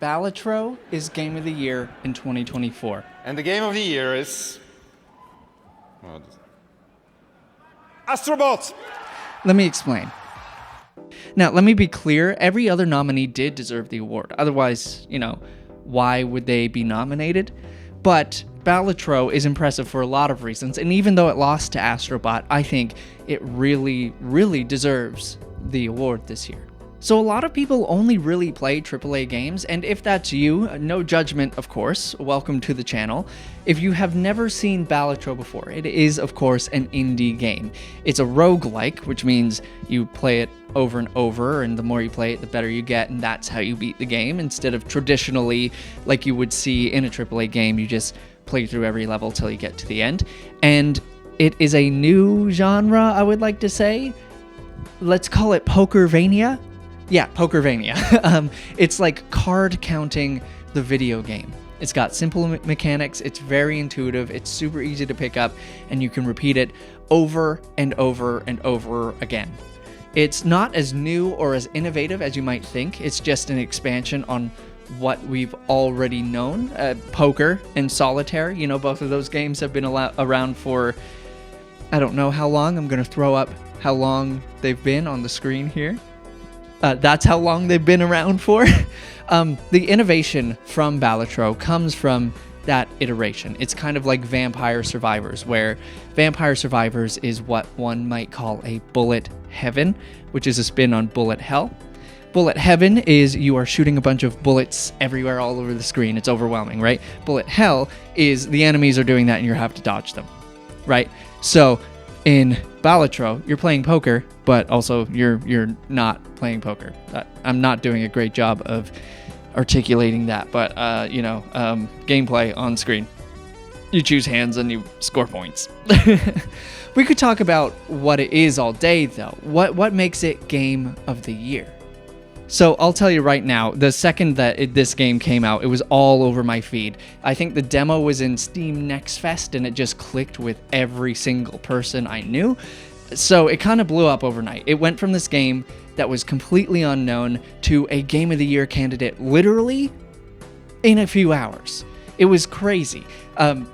Balatro is Game of the Year in 2024. And the game of the year is... Astro Bot! Let me explain. Now, let me be clear. Every other nominee did deserve the award. Otherwise, why would they be nominated? But Balatro is impressive for a lot of reasons. And even though it lost to Astro Bot, I think it really, really deserves the award this year. So a lot of people only really play AAA games, and if that's you, no judgment, of course, welcome to the channel. If you have never seen Balatro before, it is, of course, an indie game. It's a roguelike, which means you play it over and over, and the more you play it, the better you get, and that's how you beat the game, instead of traditionally, like you would see in a AAA game, you just play through every level till you get to the end. And it is a new genre, I would like to say. Let's call it Pokervania. Yeah, Pokervania. It's like card counting the video game. It's got simple mechanics, it's very intuitive, it's super easy to pick up, and you can repeat it over and over and over again. It's not as new or as innovative as you might think. It's just an expansion on what we've already known. Poker and Solitaire, both of those games have been around for, I don't know how long. I'm going to throw up how long they've been on the screen here. That's how long they've been around for. The innovation from Balatro comes from that iteration. It's kind of like Vampire Survivors, where Vampire Survivors is what one might call a bullet heaven, which is a spin on bullet hell. Bullet heaven is you are shooting a bunch of bullets everywhere all over the screen. It's overwhelming, right? Bullet hell is the enemies are doing that and you have to dodge them, right? So in Balatro, you're playing poker, but also you're not playing poker. I'm not doing a great job of articulating that, but gameplay on screen. You choose hands and you score points. We could talk about what it is all day, though. What makes it Game of the Year? So I'll tell you right now, the second that this game came out, it was all over my feed. I think the demo was in Steam Next Fest, and it just clicked with every single person I knew. So it kind of blew up overnight. It went from this game that was completely unknown to a Game of the Year candidate literally in a few hours. It was crazy. And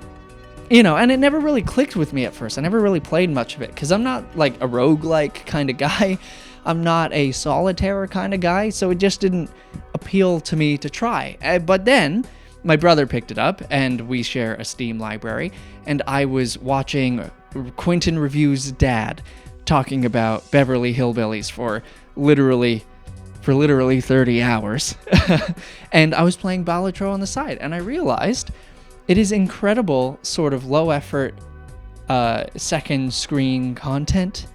it never really clicked with me at first. I never really played much of it because I'm not like a roguelike kind of guy. I'm not a solitaire kind of guy, so it just didn't appeal to me to try. But then my brother picked it up, and we share a Steam library, and I was watching Quentin Review's dad talking about Beverly Hillbillies for literally 30 hours. And I was playing Balatro on the side, and I realized it is incredible sort of low-effort second screen content.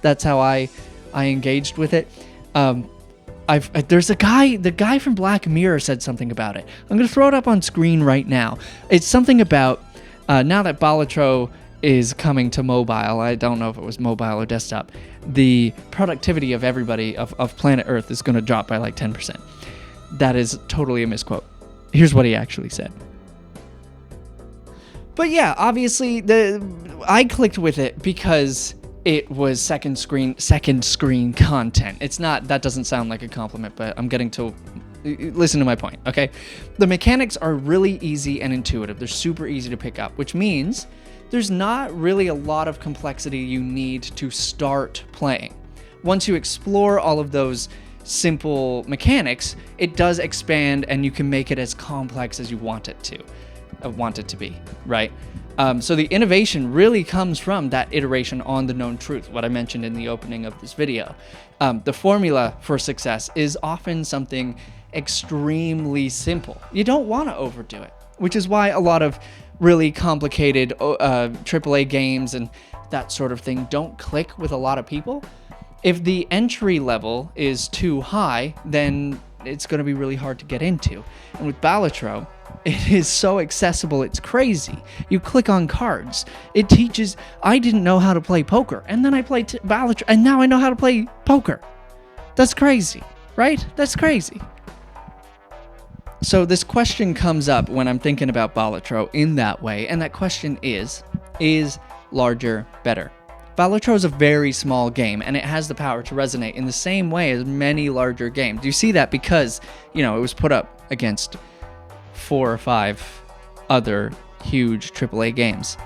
That's how I engaged with it. There's the guy from Black Mirror said something about it. I'm going to throw it up on screen right now. It's something about, now that Balatro is coming to mobile, I don't know if it was mobile or desktop, the productivity of everybody of planet Earth is going to drop by like 10%. That is totally a misquote. Here's what he actually said. But yeah, obviously, I clicked with it because it was second screen content. That doesn't sound like a compliment, but I'm getting to listen to my point, okay? The mechanics are really easy and intuitive. They're super easy to pick up, which means there's not really a lot of complexity you need to start playing. Once you explore all of those simple mechanics, it does expand and you can make it as complex as you want it to be, right? So the innovation really comes from that iteration on the known truth, what I mentioned in the opening of this video. The formula for success is often something extremely simple. You don't want to overdo it, which is why a lot of really complicated AAA games and that sort of thing don't click with a lot of people. If the entry level is too high, then it's going to be really hard to get into. And with Balatro, it is so accessible, it's crazy. You click on cards. It teaches... I didn't know how to play poker, and then I played Balatro, and now I know how to play poker. That's crazy, right? That's crazy. So this question comes up when I'm thinking about Balatro in that way, and that question is larger better? Balatro is a very small game, and it has the power to resonate in the same way as many larger games. You see that because, it was put up against 4 or 5 other huge AAA games.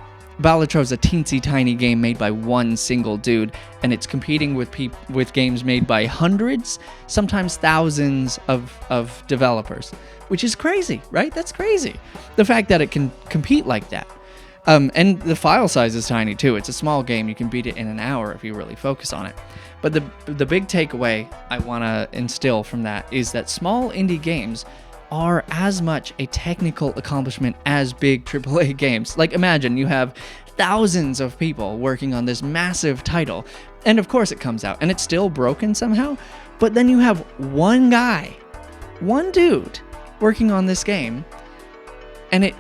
Balatro is a teensy tiny game made by one single dude, and it's competing with games made by hundreds, sometimes thousands of developers, which is crazy, right? That's crazy. The fact that it can compete like that. And the file size is tiny too. It's a small game. You can beat it in an hour if you really focus on it. But the big takeaway I want to instill from that is that small indie games are as much a technical accomplishment as big AAA games. Like, imagine you have thousands of people working on this massive title, and of course it comes out, and it's still broken somehow, but then you have one guy, one dude, working on this game, and it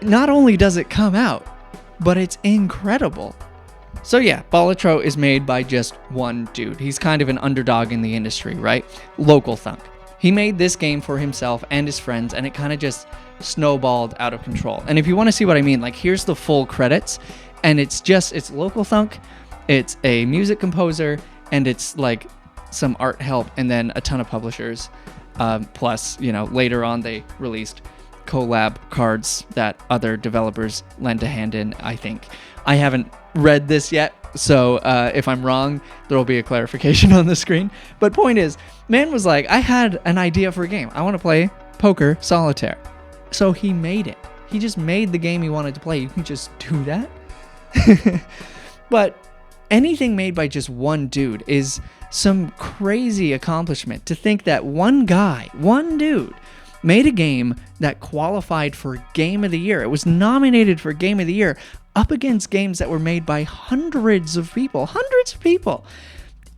not only does it come out, but it's incredible. So yeah, Balatro is made by just one dude. He's kind of an underdog in the industry, right? Local thunk. He made this game for himself and his friends, and it kind of just snowballed out of control. And if you want to see what I mean, like, here's the full credits, and it's local thunk, it's a music composer, and it's like some art help, and then a ton of publishers. Plus, later on they released collab cards that other developers lend a hand in, I think. I haven't read this yet, so if I'm wrong, there will be a clarification on the screen. But point is, man was like, I had an idea for a game. I want to play poker solitaire. So he made it. He just made the game he wanted to play. You can just do that. But anything made by just one dude is some crazy accomplishment. To think that one guy, one dude, made a game that qualified for Game of the Year. It was nominated for Game of the Year up against games that were made by hundreds of people. Hundreds of people.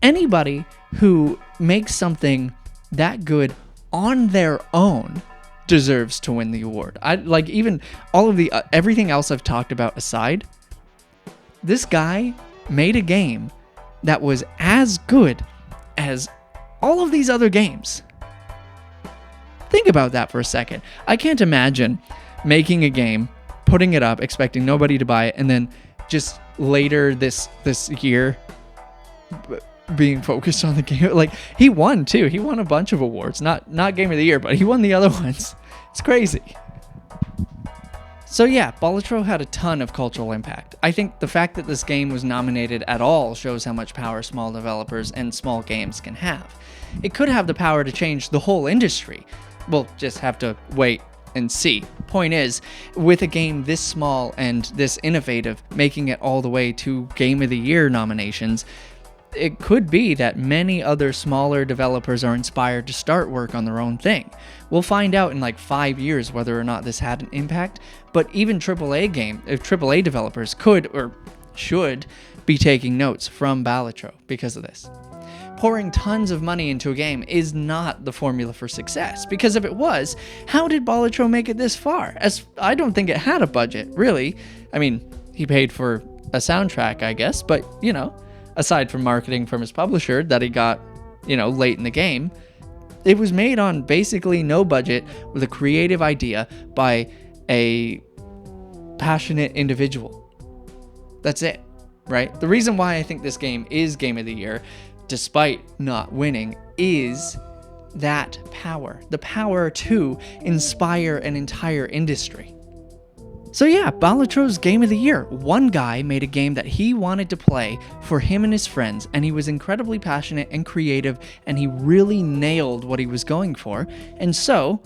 Anybody who makes something that good on their own deserves to win the award. Even all of the everything else I've talked about aside, this guy made a game that was as good as all of these other games. Think about that for a second. I can't imagine making a game, putting it up, expecting nobody to buy it, and then just later this year being focused on the game. Like, he won too. He won a bunch of awards. Not Game of the Year, but he won the other ones. It's crazy. So yeah, Balatro had a ton of cultural impact. I think the fact that this game was nominated at all shows how much power small developers and small games can have. It could have the power to change the whole industry. We'll just have to wait and see. Point is, with a game this small and this innovative, making it all the way to Game of the Year nominations, it could be that many other smaller developers are inspired to start work on their own thing. We'll find out in like 5 years whether or not this had an impact, but even AAA developers could or should be taking notes from Balatro because of this. Pouring tons of money into a game is not the formula for success, because if it was, how did Balatro make it this far? As I don't think it had a budget, really. I mean, he paid for a soundtrack, I guess, but, aside from marketing from his publisher that he got, late in the game, it was made on basically no budget with a creative idea by a passionate individual. That's it, right? The reason why I think this game is Game of the Year, despite not winning, is that power. The power to inspire an entire industry. So yeah, Balatro's Game of the Year. One guy made a game that he wanted to play for him and his friends, and he was incredibly passionate and creative, and he really nailed what he was going for. And so,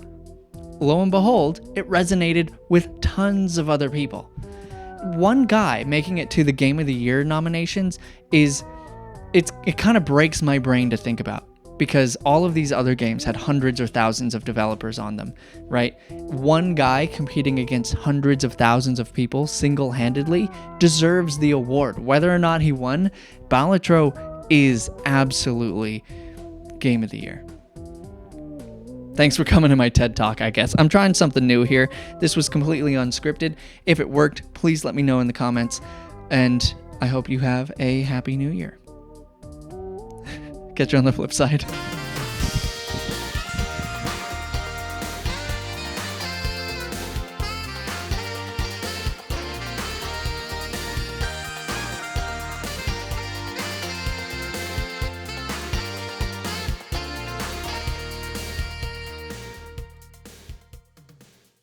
lo and behold, it resonated with tons of other people. One guy making it to the Game of the Year nominations it kind of breaks my brain to think about, because all of these other games had hundreds or thousands of developers on them, right? One guy competing against hundreds of thousands of people single-handedly deserves the award. Whether or not he won, Balatro is absolutely Game of the Year. Thanks for coming to my TED Talk, I guess. I'm trying something new here. This was completely unscripted. If it worked, please let me know in the comments, and I hope you have a happy new year. Catch you on the flip side.